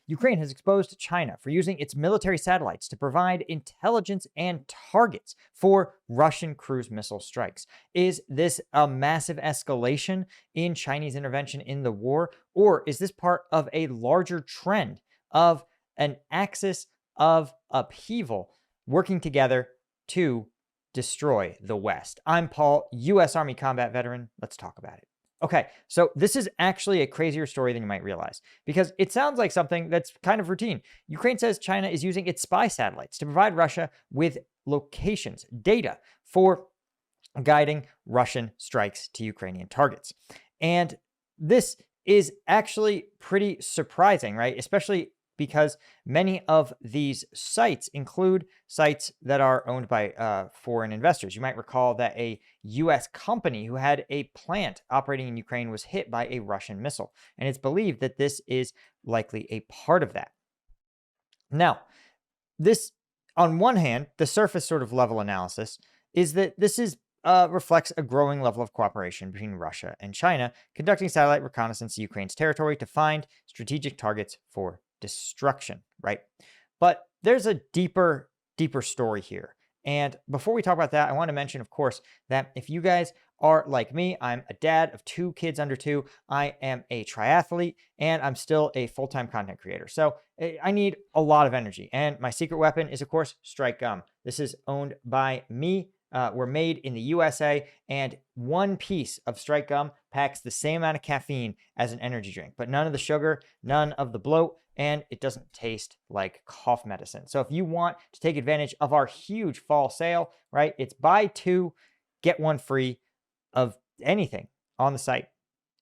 Ukraine has exposed China for using its military satellites to provide intelligence and targets for Russian cruise missile strikes. Is this a massive escalation in Chinese intervention in the war, or is this part of a larger trend of an axis of upheaval working together to destroy the West? I'm Paul, U.S. Army combat veteran. Let's talk about it. Okay, so this is actually a crazier story than you might realize because it sounds like something that's kind of routine. Ukraine says China is using its spy satellites to provide Russia with locations, data for guiding Russian strikes to Ukrainian targets. And this is actually pretty surprising, right? Especially because many of these sites include sites that are owned by foreign investors. You might recall that a U.S. company who had a plant operating in Ukraine was hit by a Russian missile, and it's believed that this is likely a part of that. Now, this, on one hand, the surface sort of level analysis is that this reflects a growing level of cooperation between Russia and China, conducting satellite reconnaissance to Ukraine's territory to find strategic targets for destruction, right? But there's a deeper story here. And before we talk about that, I want to mention, of course, that if you guys are like me, I'm a dad of 2 kids under 2. I am a triathlete, and I'm still a full-time content creator. So I need a lot of energy. And my secret weapon is, of course, Strike Gum. This is owned by me. We're made in the USA, and one piece of Strike Gum packs the same amount of caffeine as an energy drink, but none of the sugar, none of the bloat, and it doesn't taste like cough medicine. So if you want to take advantage of our huge fall sale, right, it's buy 2, get 1 free of anything on the site.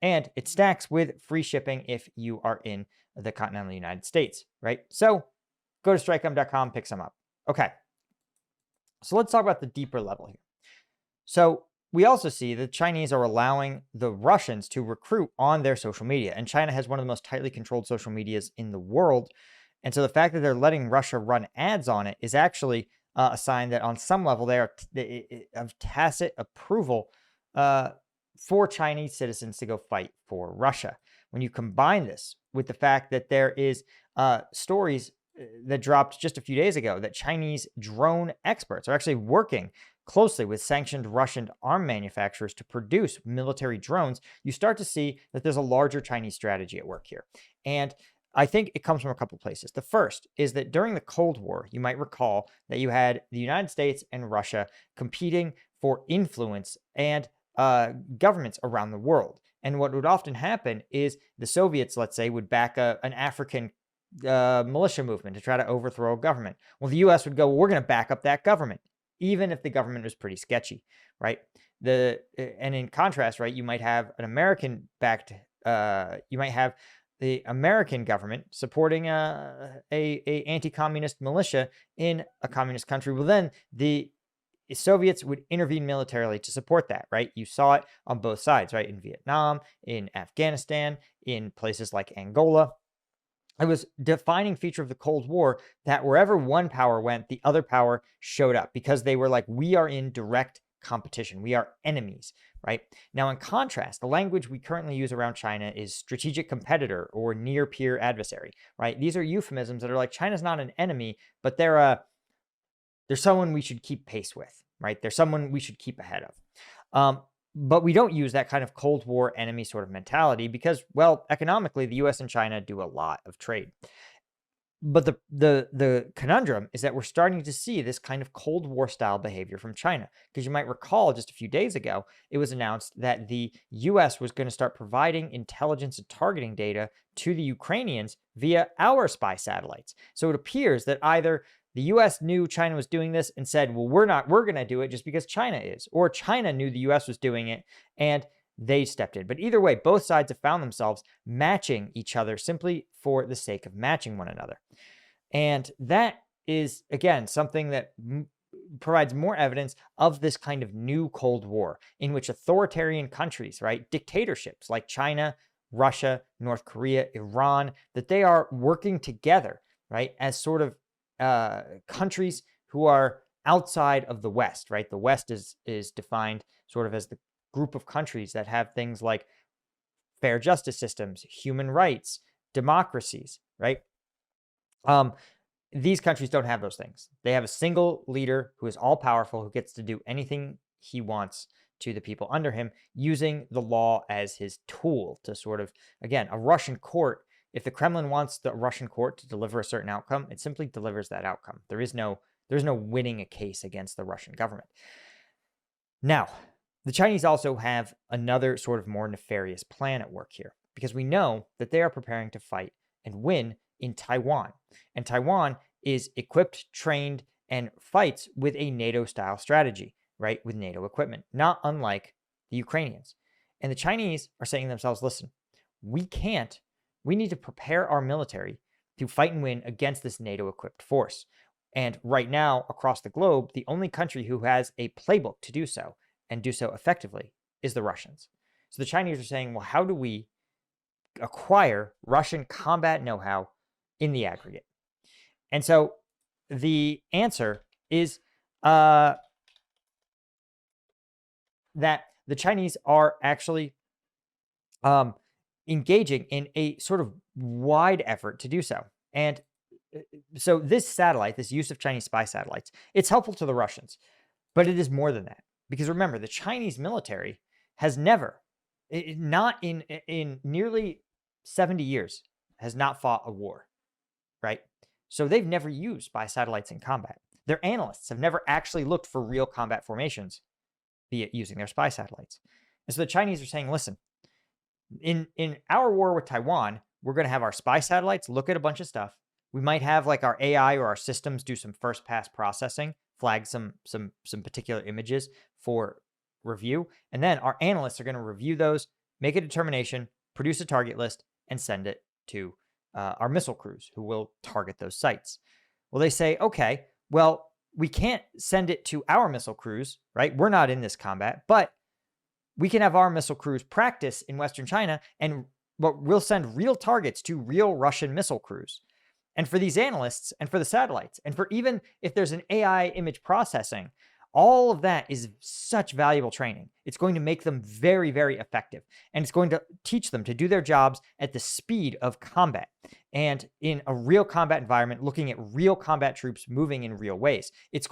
And it stacks with free shipping if you are in the continental United States, right? So go to strikegum.com, pick some up. Okay. So let's talk about the deeper level here. So we also see the Chinese are allowing the Russians to recruit on their social media, and China has one of the most tightly controlled social medias in the world. And so the fact that they're letting Russia run ads on it is actually a sign that on some level they are of tacit approval for Chinese citizens to go fight for Russia. When you combine this with the fact that there is stories that dropped just a few days ago that Chinese drone experts are actually working closely with sanctioned Russian arm manufacturers to produce military drones, you start to see that there's a larger Chinese strategy at work here. And I think it comes from a couple places. The first is that during the Cold War, you might recall that you had the United States and Russia competing for influence and governments around the world. And what would often happen is the Soviets, let's say, would back an African militia movement to try to overthrow a government. Well, the U.S. would go, well, we're going to back up that government, even if the government was pretty sketchy, right? And in contrast, right, you might have an American-backed, you might have the American government supporting a anti-communist militia in a communist country. Well, then the Soviets would intervene militarily to support that, right? You saw it on both sides, right? In Vietnam, in Afghanistan, in places like Angola. It was a defining feature of the Cold War that wherever one power went, the other power showed up because they were like, we are in direct competition. We are enemies, right? Now, in contrast, the language we currently use around China is strategic competitor or near peer adversary, right? These are euphemisms that are like, China's not an enemy, but they're someone we should keep pace with, right? They're someone we should keep ahead of. But we don't use that kind of Cold War enemy sort of mentality because, well, economically, the US and China do a lot of trade. But the conundrum is that we're starting to see this kind of Cold War style behavior from China. Because you might recall just a few days ago, it was announced that the US was going to start providing intelligence and targeting data to the Ukrainians via our spy satellites. So it appears that either the US knew China was doing this and said, well, we're going to do it just because China is, or China knew the US was doing it and they stepped in. But either way, both sides have found themselves matching each other simply for the sake of matching one another. And that is, again, something that provides more evidence of this kind of new Cold War in which authoritarian countries, right, dictatorships like China, Russia, North Korea, Iran, that they are working together, right, as sort of countries who are outside of the West, right? The West is defined sort of as the group of countries that have things like fair justice systems, human rights, democracies, right? Um, these countries don't have those things. They have a single leader who is all powerful, who gets to do anything he wants to the people under him, using the law as his tool to sort of, again, a Russian court. If the Kremlin wants the Russian court to deliver a certain outcome, it simply delivers that outcome. There's no winning a case against the Russian government. Now, the Chinese also have another sort of more nefarious plan at work here, because we know that they are preparing to fight and win in Taiwan. And Taiwan is equipped, trained, and fights with a NATO-style strategy, right? With NATO equipment, not unlike the Ukrainians. And the Chinese are saying to themselves, listen, we need to prepare our military to fight and win against this NATO-equipped force. And right now, across the globe, the only country who has a playbook to do so and do so effectively is the Russians. So the Chinese are saying, well, how do we acquire Russian combat know-how in the aggregate? And so the answer is that the Chinese are actually engaging in a sort of wide effort to do so. And so this satellite, this use of Chinese spy satellites, it's helpful to the Russians, but it is more than that. Because remember, the Chinese military has never, not in nearly 70 years, has not fought a war, right? So they've never used spy satellites in combat. Their analysts have never actually looked for real combat formations, be it using their spy satellites. And so the Chinese are saying, listen, in our war with Taiwan, we're going to have our spy satellites look at a bunch of stuff. We might have like our AI or our systems do some first pass processing, flag some particular images for review. And then our analysts are going to review those, make a determination, produce a target list, and send it to our missile crews who will target those sites. Well, they say, okay, well, we can't send it to our missile crews, right? We're not in this combat, but we can have our missile crews practice in Western China, but we'll send real targets to real Russian missile crews. And for these analysts and for the satellites, and for even if there's an AI image processing, all of that is such valuable training. It's going to make them very, very effective. And it's going to teach them to do their jobs at the speed of combat and in a real combat environment, looking at real combat troops moving in real ways. It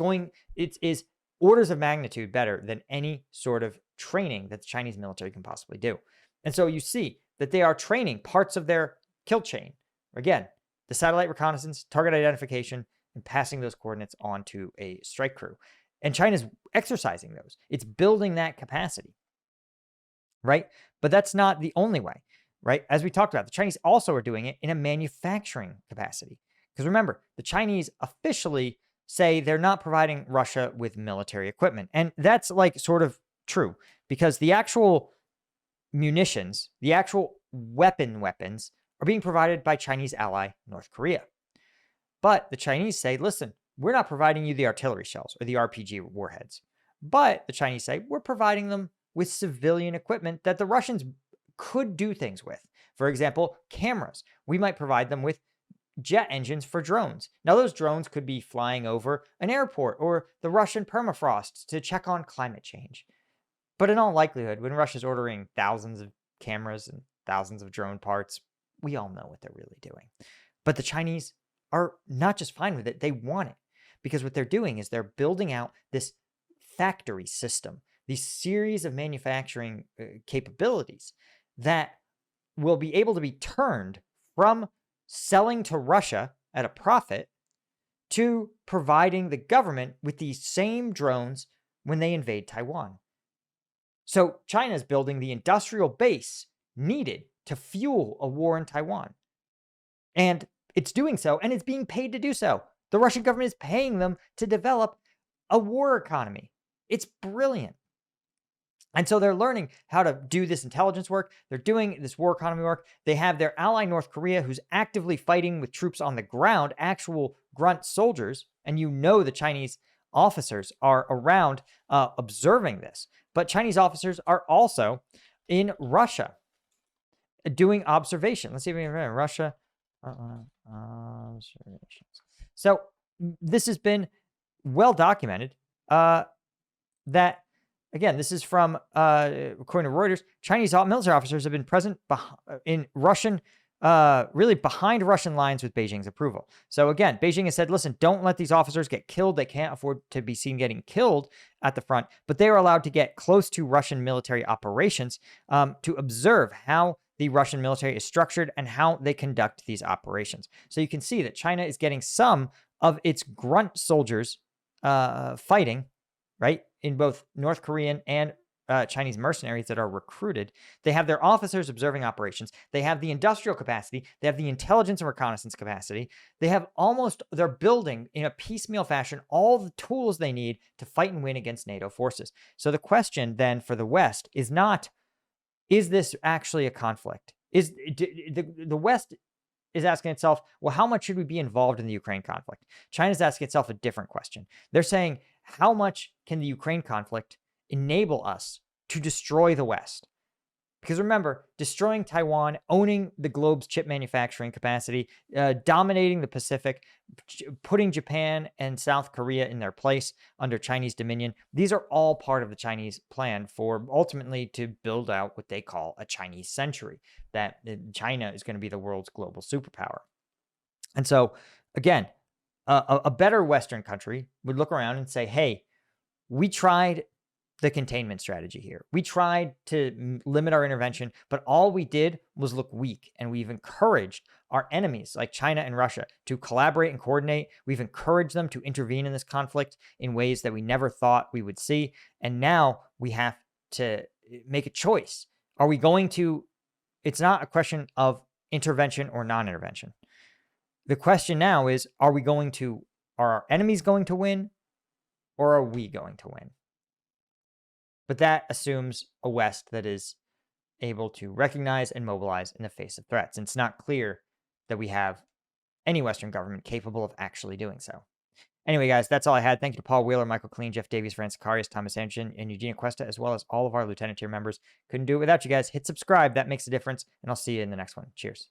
is orders of magnitude better than any sort of training that the Chinese military can possibly do. And so you see that they are training parts of their kill chain. Again, the satellite reconnaissance, target identification, and passing those coordinates on to a strike crew. And China's exercising those. It's building that capacity, right? But that's not the only way, right? As we talked about, the Chinese also are doing it in a manufacturing capacity. Because remember, the Chinese officially say they're not providing Russia with military equipment. And that's like sort of true, because the actual munitions, the actual weapons are being provided by Chinese ally North Korea. But the Chinese say, listen, we're not providing you the artillery shells or the RPG warheads. But the Chinese say, we're providing them with civilian equipment that the Russians could do things with. For example, cameras. We might provide them with jet engines for drones. Now, those drones could be flying over an airport or the Russian permafrost to check on climate change. But in all likelihood, when Russia's ordering thousands of cameras and thousands of drone parts, we all know what they're really doing. But the Chinese are not just fine with it, they want it. Because what they're doing is they're building out this factory system, these series of manufacturing capabilities that will be able to be turned from selling to Russia at a profit to providing the government with these same drones when they invade Taiwan. So China is building the industrial base needed to fuel a war in Taiwan. And it's doing so, and it's being paid to do so. The Russian government is paying them to develop a war economy. It's brilliant. And so they're learning how to do this intelligence work. They're doing this war economy work. They have their ally North Korea, who's actively fighting with troops on the ground, actual grunt soldiers. And you know the Chinese officers are around observing this. But Chinese officers are also in Russia doing observation. Let's see if we can remember Russia. Observations. So this has been well documented that, again, this is from, according to Reuters, Chinese military officers have been present in Russian really behind Russian lines with Beijing's approval. So again, Beijing has said, listen, don't let these officers get killed. They can't afford to be seen getting killed at the front, but they are allowed to get close to Russian military operations to observe how the Russian military is structured and how they conduct these operations. So you can see that China is getting some of its grunt soldiers fighting, right, in both North Korean and Chinese mercenaries that are recruited. They have their officers observing operations. They have the industrial capacity. They have the intelligence and reconnaissance capacity. They're building in a piecemeal fashion all the tools they need to fight and win against NATO forces. So the question then for the West is not, is this actually a conflict? The West is asking itself, well, how much should we be involved in the Ukraine conflict? China's asking itself a different question. They're saying, how much can the Ukraine conflict enable us to destroy the West? Because remember, destroying Taiwan, owning the globe's chip manufacturing capacity, dominating the Pacific, putting Japan and South Korea in their place under Chinese dominion, these are all part of the Chinese plan for ultimately to build out what they call a Chinese century, that China is going to be the world's global superpower. And so, again, a better Western country would look around and say, hey, we tried the containment strategy here. We tried to limit our intervention, but all we did was look weak. And we've encouraged our enemies like China and Russia to collaborate and coordinate. We've encouraged them to intervene in this conflict in ways that we never thought we would see. And now we have to make a choice. Are we going to, it's not a question of intervention or non-intervention. The question now is, are our enemies going to win, or are we going to win? But that assumes a West that is able to recognize and mobilize in the face of threats. And it's not clear that we have any Western government capable of actually doing so. Anyway, guys, that's all I had. Thank you to Paul Wheeler, Michael Killeen, Jeff Davies, Francis Karius, Thomas Anshin, and Eugenia Cuesta, as well as all of our Lieutenant tier members. Couldn't do it without you guys. Hit subscribe. That makes a difference. And I'll see you in the next one. Cheers.